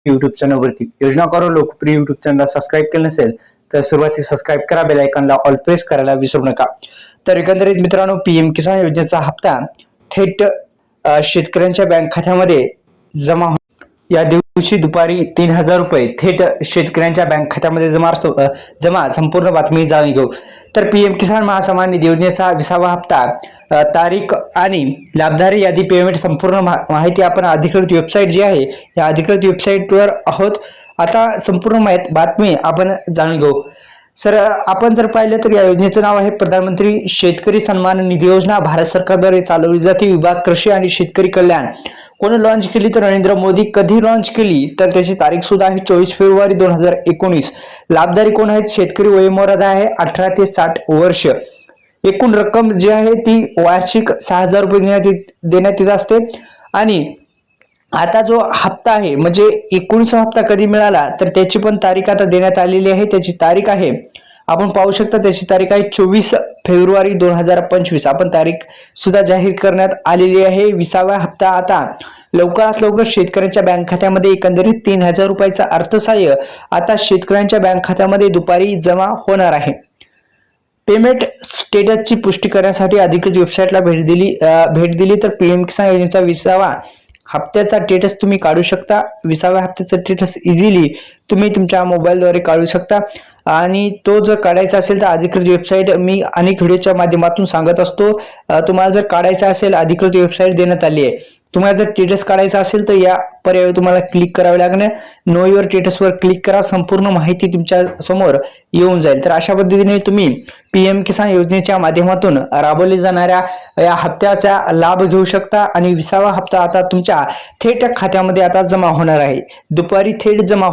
YouTube चॅनलवरती योजना करो लोकप्रिय युट्यूब चॅनलला सबस्क्राईब केलं नसेल तर सुरुवातीला सबस्क्राईब करा, बेल आयकॉनला ऑल प्रेस करायला विसरू नका। तर एकंदरीत मित्रांनो, पीएम किसान योजनेचा हप्ता थेट शेतकऱ्यांच्या बँक खात्यामध्ये जमा या दिवशी दुपारी 3000 रुपये थेट शेतकऱ्यांच्या बँक खात्यामध्ये जमा संपूर्ण बातमी जाणून घेऊ। तर पीएम किसान महासन्मान निधी योजनेचा 20वा हप्ता तारीख आणि लाभधारी यादी पेमेंट संपूर्ण माहिती आपण अधिकृत वेबसाईट जी आहे या अधिकृत वेबसाईटवर आहोत। आता संपूर्ण बातमी आपण जाणून घेऊ। सर, आपण जर पाहिलं तर या योजनेचं नाव आहे प्रधानमंत्री शेतकरी सन्मान निधी योजना। भारत सरकारद्वारे चालवली जाते। विभाग कृषी आणि शेतकरी कल्याण। कोण लॉन्च केली तर नरेंद्र मोदी। कधी लॉन्च केली तर त्याची तारीख सुद्धा आहे 24 फेब्रुवारी 2019। लाभधारी कोण आहेत? शेतकरी वयोमर्यादा आहे 18 ते 60 वर्ष। एकूण रक्कम जी आहे ती वार्षिक 6000 रुपये देण्यात येत असते। आणि आता जो हप्ता आहे म्हणजे 19वा हप्ता कधी मिळाला तर त्याची पण तारीख आता देण्यात आलेली आहे। त्याची तारीख आहे, आपण पाहू शकता, त्याची तारीख आहे 24 फेब्रुवारी 2025। आपण तारीख सुद्धा जाहीर करण्यात आलेली आहे। 20वा हप्ता आता लवकरात लवकर शेतकऱ्यांच्या बँक खात्यामध्ये एकंदरीत 3000 रुपयाचा अर्थसहाय्य आता शेतकऱ्यांच्या बँक खात्यामध्ये दुपारी जमा होणार आहे। पेमेंट स्टेटसची पुष्टी करण्यासाठी अधिकृत वेबसाईटला भेट दिली तर पीएम किसान योजनेचा 20वा हप्त्याचा स्टेटस तुम्ही काढू शकता। 20व्या हप्त्याचा स्टेटस इझिली तुम्ही तुमच्या मोबाईलद्वारे काढू शकता। आणि तो जर काढायचा असेल तर अधिकृत वेबसाईट मी अनेक व्हिडिओच्या माध्यमातून सांगत असतो। तुम्हाला जर काढायचा असेल अधिकृत वेबसाईट देण्यात आली आहे। तुम्हाला जर स्टेटस काढायचा असेल तर या पर्यायावर तुम्हाला क्लिक करावे लागणार। नो युअर स्टेटसवर क्लिक करा, संपूर्ण माहिती तुमच्या समोर येऊन जाईल। तर अशा पद्धतीने तुम्ही पीएम किसान योजनेच्या माध्यमातून राबवली जाणाऱ्या या हप्त्याचा लाभ घेऊ शकता। आणि 20वा हप्ता आता तुमच्या थेट खात्यामध्ये आता जमा होणार आहे, दुपारी थेट जमा